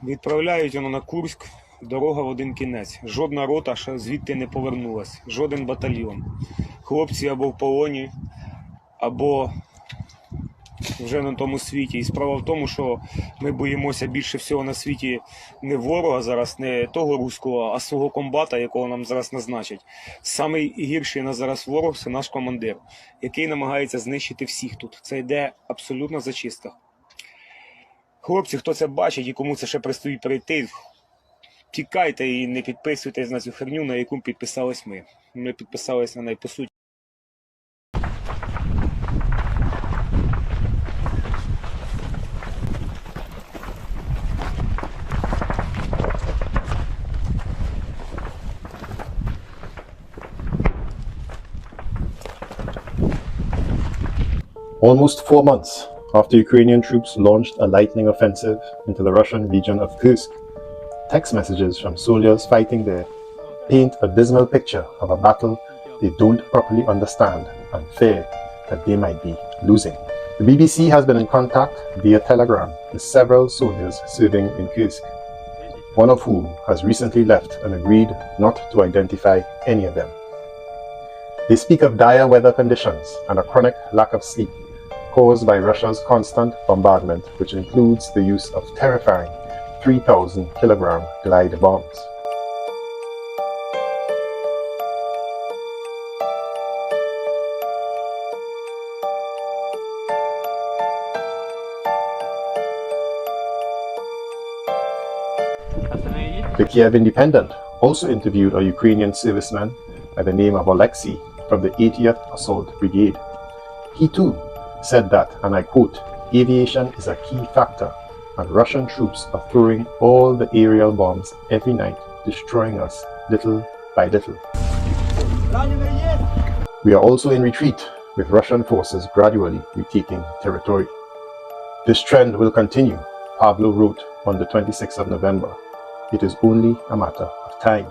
Відправляють воно на Курськ, дорога в один кінець. Жодна рота ще звідти не повернулась, жоден батальйон. Хлопці або в полоні, або вже на тому світі. І справа в тому, що ми боїмося більше всього на світі не ворога зараз, не того руського, а свого комбата, якого нам зараз назначать. Самий гірший на зараз ворог – це наш командир, який намагається знищити всіх тут. Це йде абсолютно зачистка. Хлопці, хто це бачить і кому це ще предстоїть перейти, тікайте і не підписуйтесь на цю херню, на яку підписались ми. Ми підписались на неї по суті. Almost 4 months after Ukrainian troops launched a lightning offensive into the Russian region of Kursk, text messages from soldiers fighting there paint a dismal picture of a battle they don't properly understand and fear that they might be losing. The BBC has been in contact via telegram with several soldiers serving in Kursk, one of whom has recently left and agreed not to identify any of them. They speak of dire weather conditions and a chronic lack of sleep caused by Russia's constant bombardment, which includes the use of terrifying 3,000-kilogram glide bombs. The Kiev Independent also interviewed a Ukrainian serviceman by the name of Alexei from the 80th Assault Brigade. He too said that, and I quote, "Aviation is a key factor, and Russian troops are throwing all the aerial bombs every night, destroying us little by little." We are also in retreat, with Russian forces gradually retaking territory. This trend will continue, Pavlo wrote on the 26th of November. It is only a matter of time.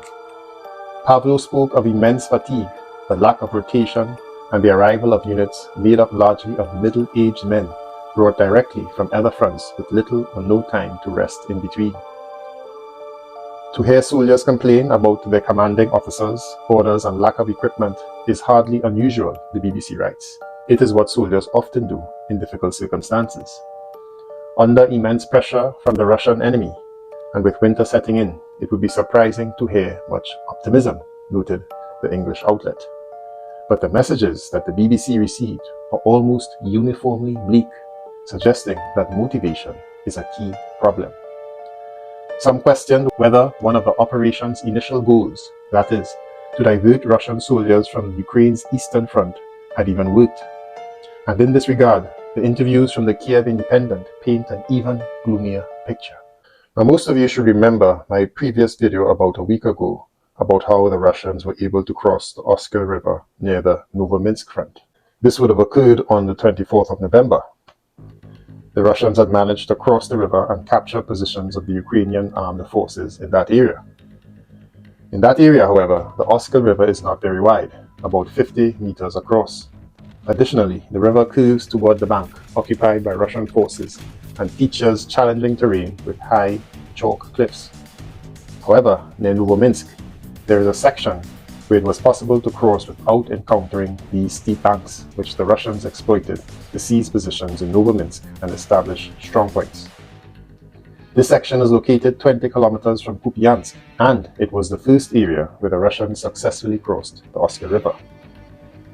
Pavlo spoke of immense fatigue, the lack of rotation, and the arrival of units made up largely of middle-aged men brought directly from other fronts with little or no time to rest in between. To hear soldiers complain about their commanding officers, orders and lack of equipment is hardly unusual, the BBC writes. It is what soldiers often do in difficult circumstances. Under immense pressure from the Russian enemy, and with winter setting in, it would be surprising to hear much optimism, noted the English outlet. But the messages that the BBC received are almost uniformly bleak, suggesting that motivation is a key problem. Some questioned whether one of the operation's initial goals, that is, to divert Russian soldiers from Ukraine's eastern front, had even worked. And in this regard, the interviews from the Kiev Independent paint an even gloomier picture. Now, most of you should remember my previous video about a week ago about how the Russians were able to cross the Oskil River near the Novomlynsk front. This would have occurred on the 24th of November. The Russians had managed to cross the river and capture positions of the Ukrainian armed forces in that area. In that area, however, the Oskil River is not very wide, about 50 meters across. Additionally, the river curves toward the bank occupied by Russian forces and features challenging terrain with high chalk cliffs. However, near Novomlynsk, there is a section where it was possible to cross without encountering these steep banks, which the Russians exploited to seize positions in Novomlynsk and establish strongpoints. This section is located 20 kilometers from Kupyansk, and it was the first area where the Russians successfully crossed the Oskil River.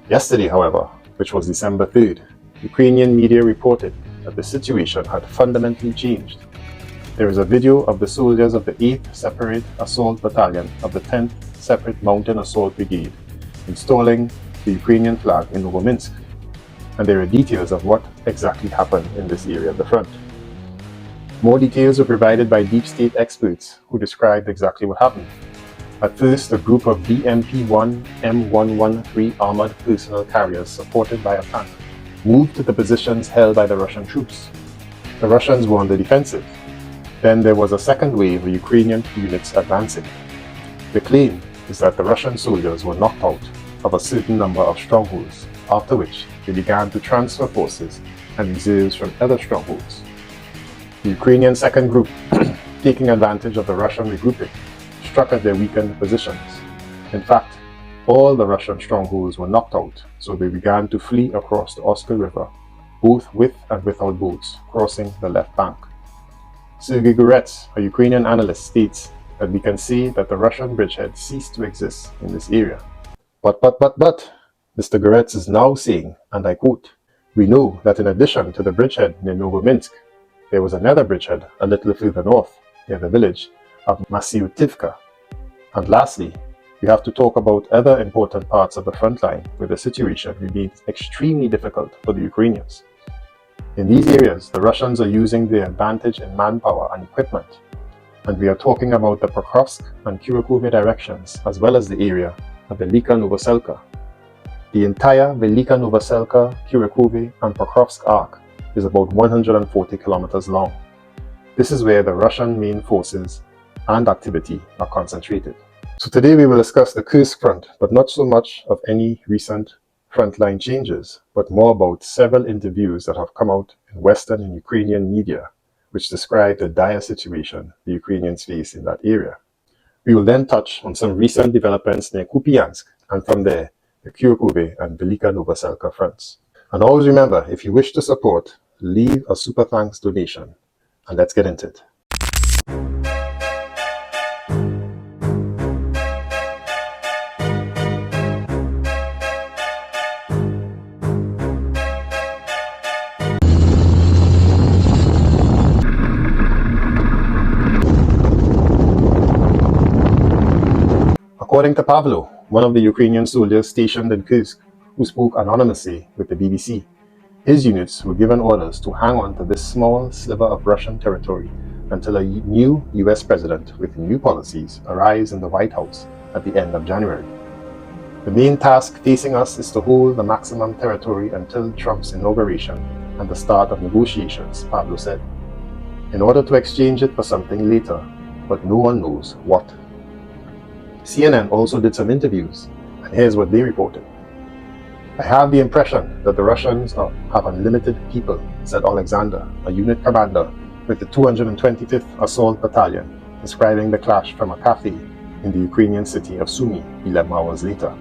Yesterday, however, which was December 3rd, Ukrainian media reported that the situation had fundamentally changed. There is a video of the soldiers of the 8th Separate Assault Battalion of the 10th Separate Mountain Assault Brigade installing the Ukrainian flag in Novomlynsk, and there are details of what exactly happened in this area of the front. More details were provided by deep state experts who described exactly what happened. At first, a group of BMP-1 M113 armored personnel carriers supported by a tank moved to the positions held by the Russian troops. The Russians were on the defensive. Then there was a second wave of Ukrainian units advancing. The claim is that the Russian soldiers were knocked out of a certain number of strongholds, after which they began to transfer forces and reserves from other strongholds. The Ukrainian second group taking advantage of the Russian regrouping, struck at their weakened positions. In fact, all the Russian strongholds were knocked out, so they began to flee across the Oskar River, both with and without boats, crossing the left bank. Sergei Gurets, a Ukrainian analyst, states that we can say that the Russian bridgehead ceased to exist in this area. But, Mr. Gurets is now saying, and I quote, "We know that in addition to the bridgehead near Novomlynsk, there was another bridgehead a little further north, near the village of Masyutivka. And lastly, we have to talk about other important parts of the front line where the situation remains extremely difficult for the Ukrainians. In these areas, the Russians are using their advantage in manpower and equipment, and we are talking about the Kursk and Kurakhove directions, as well as the area of Velika Novosilka. The entire Velika Novosilka, Kurakhove, and Pokrovsk arc is about 140 kilometers long. This is where the Russian main forces and activity are concentrated. So today we will discuss the Kursk front, but not so much of any recent frontline changes, but more about several interviews that have come out in Western and Ukrainian media, which describe the dire situation the Ukrainians face in that area. We will then touch on some recent developments near Kupyansk, and from there, the Kurakhove and Velika Novosilka fronts. And always remember, if you wish to support, leave a super thanks donation, and let's get into it. According to Pavlo, one of the Ukrainian soldiers stationed in Kursk, who spoke anonymously with the BBC, his units were given orders to hang on to this small sliver of Russian territory until a new US president with new policies arrives in the White House at the end of January. The main task facing us is to hold the maximum territory until Trump's inauguration and the start of negotiations, Pavlo said, in order to exchange it for something later, but no one knows what. CNN also did some interviews, and here's what they reported. "I have the impression that the Russians have unlimited people," said Alexander, a unit commander with the 225th Assault Battalion, describing the clash from a cafe in the Ukrainian city of Sumy 11 hours later.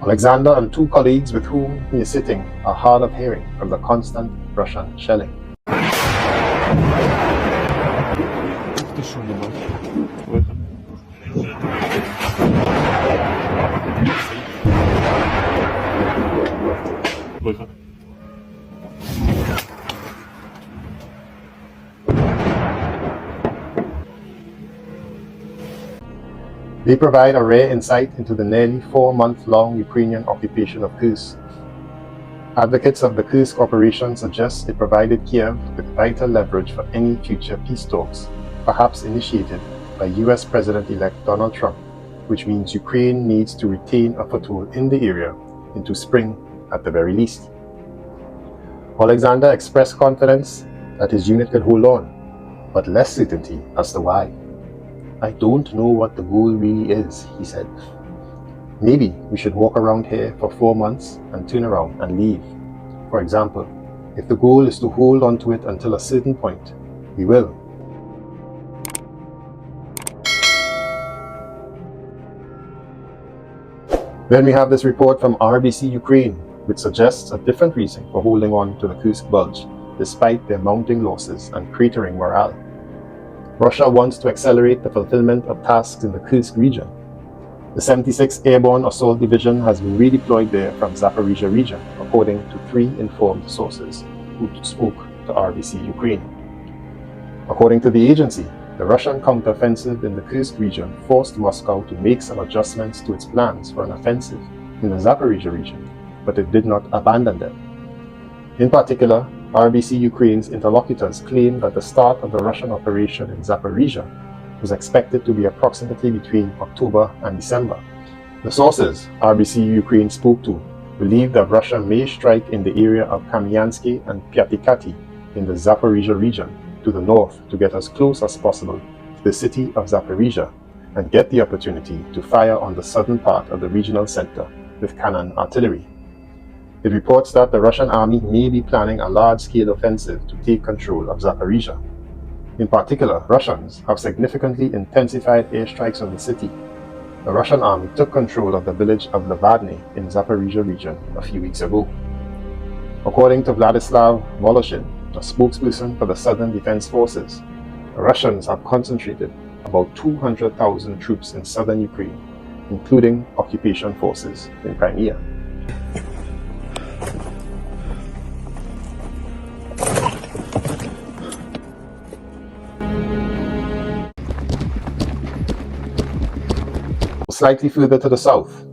Alexander and two colleagues with whom he is sitting are hard of hearing from the constant Russian shelling. They provide a rare insight into the nearly 4-month-long Ukrainian occupation of Kursk. Advocates of the Kursk operation suggest it provided Kiev with vital leverage for any future peace talks, perhaps initiated by US President-elect Donald Trump, which means Ukraine needs to retain a foothold in the area into spring at the very least. Alexander expressed confidence that his unit could hold on, but less certainty as to why. "I don't know what the goal really is," he said. "Maybe we should walk around here for 4 months and turn around and leave. For example, if the goal is to hold on to it until a certain point, we will. Then we have this report from RBC Ukraine, which suggests a different reason for holding on to the Kursk Bulge, despite their mounting losses and cratering morale. Russia wants to accelerate the fulfillment of tasks in the Kursk region. The 76th Airborne Assault Division has been redeployed there from Zaporizhia region, according to 3 informed sources who spoke to RBC Ukraine. According to the agency, the Russian counteroffensive in the Kursk region forced Moscow to make some adjustments to its plans for an offensive in the Zaporizhia region, but it did not abandon them. In particular, RBC Ukraine's interlocutors claim that the start of the Russian operation in Zaporizhia was expected to be approximately between October and December. The sources RBC Ukraine spoke to believe that Russia may strike in the area of Kamyansky and Pyatikati in the Zaporizhia region to the north to get as close as possible to the city of Zaporizhia and get the opportunity to fire on the southern part of the regional center with cannon artillery. It reports that the Russian army may be planning a large-scale offensive to take control of Zaporizhia. In particular, Russians have significantly intensified airstrikes on the city. The Russian army took control of the village of Levadny in Zaporizhia region a few weeks ago. According to Vladislav Voloshin, a spokesperson for the Southern Defense Forces, the Russians have concentrated about 200,000 troops in southern Ukraine, including occupation forces in Crimea. Slightly further to the south,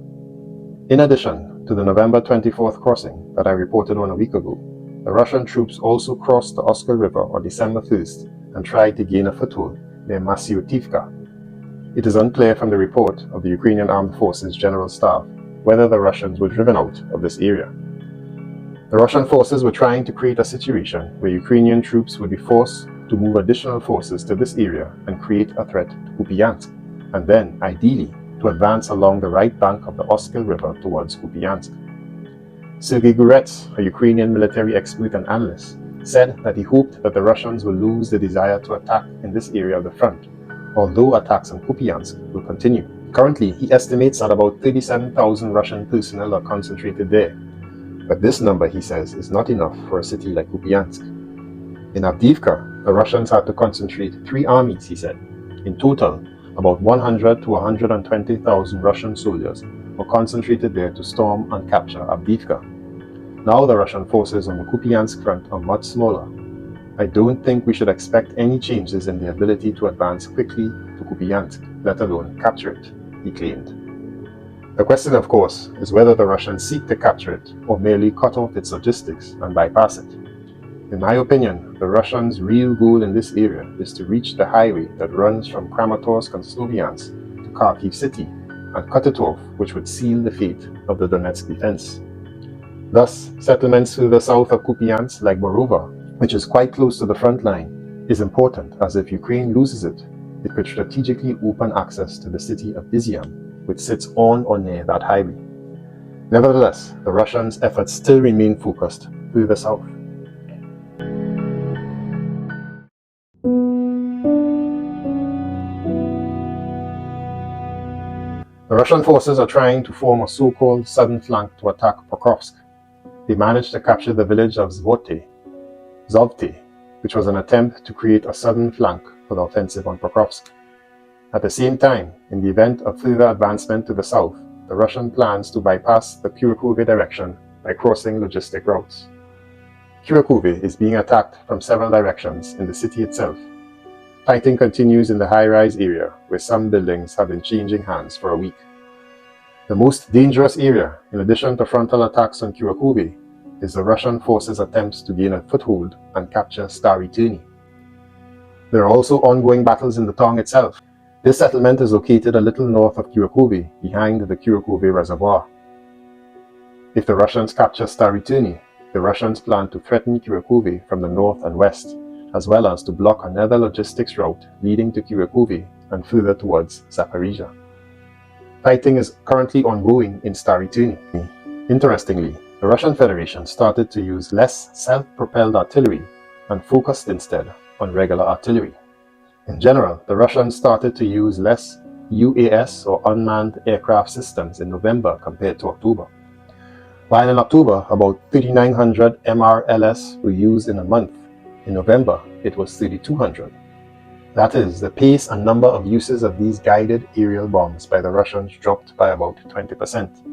in addition to the November 24th crossing that I reported on a week ago, the Russian troops also crossed the Oskil River on December 1st and tried to gain a foothold near Masyutivka. It is unclear from the report of the Ukrainian Armed Forces General Staff whether the Russians were driven out of this area. The Russian forces were trying to create a situation where Ukrainian troops would be forced to move additional forces to this area and create a threat to Kupyansk, and then, ideally, to advance along the right bank of the Oskil River towards Kupyansk. Sergei Gurets, a Ukrainian military expert and analyst, said that he hoped that the Russians will lose the desire to attack in this area of the front, although attacks on Kupyansk will continue. Currently, he estimates that about 37,000 Russian personnel are concentrated there, but this number, he says, is not enough for a city like Kupyansk. In Avdiivka, the Russians had to concentrate 3 armies, he said. In total, about 100 to 120,000 Russian soldiers were concentrated there to storm and capture Avdiivka. Now the Russian forces on the Kupyansk front are much smaller. I don't think we should expect any changes in the ability to advance quickly to Kupyansk, let alone capture it, he claimed. The question, of course, is whether the Russians seek to capture it or merely cut off its logistics and bypass it. In my opinion, the Russians' real goal in this area is to reach the highway that runs from Kramatorsk and Sloviansk to Kharkiv city and cut it off, which would seal the fate of the Donetsk defense. Thus, settlements further south of Kupyansk, like Borova, which is quite close to the front line, is important, as if Ukraine loses it, it could strategically open access to the city of Izium, which sits on or near that highway. Nevertheless, the Russians' efforts still remain focused further south. The Russian forces are trying to form a so-called southern flank to attack Kursk. They managed to capture the village of Zhvote, which was an attempt to create a southern flank for the offensive on Kursk. At the same time, in the event of further advancement to the south, the Russian plans to bypass the Kurakhove direction by crossing logistic routes. Kurakhove is being attacked from several directions in the city itself. Fighting continues in the high-rise area, where some buildings have been changing hands for a week. The most dangerous area, in addition to frontal attacks on Kurakhove, is the Russian forces' attempts to gain a foothold and capture Stary Terni. There are also ongoing battles in the town itself. This settlement is located a little north of Kurakhove, behind the Kurakhove Reservoir. If the Russians capture Stary Terni, the Russians plan to threaten Kurakhove from the north and west, as well as to block another logistics route leading to Kurakhove and further towards Zaporizhia. Fighting is currently ongoing in Stary Terni. Interestingly, the Russian Federation started to use less self-propelled artillery and focused instead on regular artillery. In general, the Russians started to use less UAS or unmanned aircraft systems in November compared to October. While in October, about 3,900 MRLS were used in a month, in November it was 3,200. That is, the pace and number of uses of these guided aerial bombs by the Russians dropped by about 20%.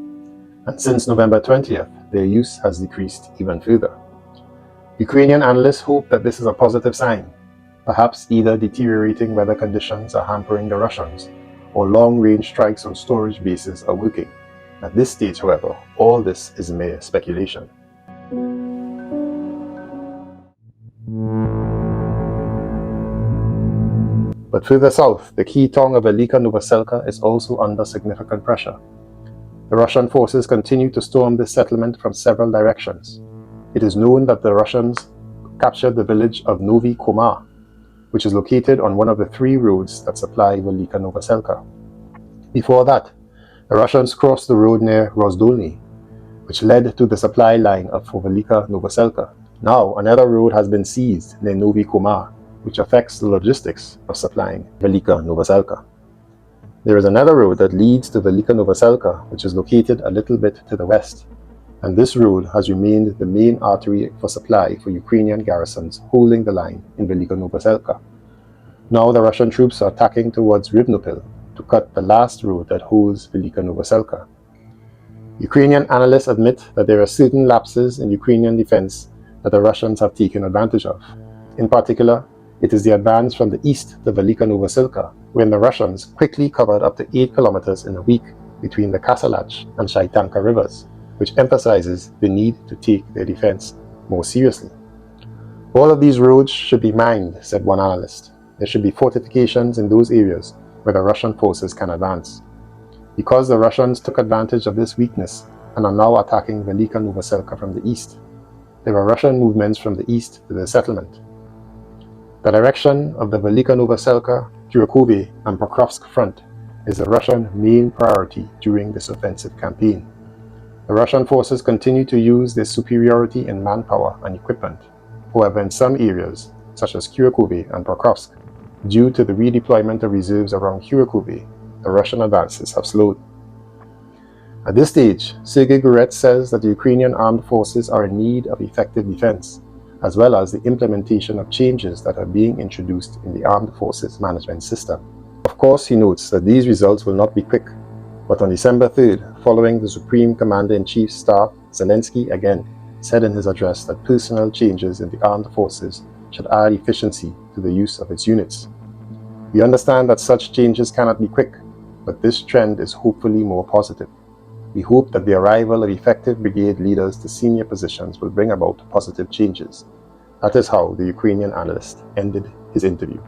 And since November 20th, their use has decreased even further. Ukrainian analysts hope that this is a positive sign. Perhaps either deteriorating weather conditions are hampering the Russians, or long-range strikes on storage bases are working. At this stage, however, all this is mere speculation. But further south, the key town of Velika Novosilka is also under significant pressure. The Russian forces continue to storm this settlement from several directions. It is known that the Russians captured the village of Novi Koma, which is located on one of the 3 roads that supply Velika Novosilka. Before that, the Russians crossed the road near Rozdolny, which led to the supply line for Velika Novosilka. Now, another road has been seized near Novi Koma, which affects the logistics of supplying Velika Novosilka. There is another road that leads to Velika Novosilka, which is located a little bit to the west, and this road has remained the main artery for supply for Ukrainian garrisons holding the line in Velika Novosilka. Now the Russian troops are attacking towards Rivnopil to cut the last road that holds Velika Novosilka. Ukrainian analysts admit that there are certain lapses in Ukrainian defense that the Russians have taken advantage of. In particular, it is the advance from the east to Velika Novosilka, when the Russians quickly covered up to 8 kilometers in a week between the Kasalach and Shaitanka rivers, which emphasizes the need to take their defense more seriously. All of these roads should be mined, said one analyst. There should be fortifications in those areas where the Russian forces can advance. Because the Russians took advantage of this weakness and are now attacking Velika Novosilka from the east, there are Russian movements from the east to the settlement. The direction of the Velika Novosilka, Kurakhove, and Kurakhove front is the Russian main priority during this offensive campaign. The Russian forces continue to use their superiority in manpower and equipment. However, in some areas, such as Kurakhove and Kurakhove, due to the redeployment of reserves around Kurakhove, the Russian advances have slowed. At this stage, Sergei Guret says that the Ukrainian armed forces are in need of effective defense, as well as the implementation of changes that are being introduced in the armed forces management system. Of course, he notes that these results will not be quick, but on December 3rd, following the Supreme Commander-in-Chief's staff, Zelensky again said in his address that personnel changes in the armed forces should add efficiency to the use of its units. We understand that such changes cannot be quick, but this trend is hopefully more positive. We hope that the arrival of effective brigade leaders to senior positions will bring about positive changes. That is how the Ukrainian analyst ended his interview.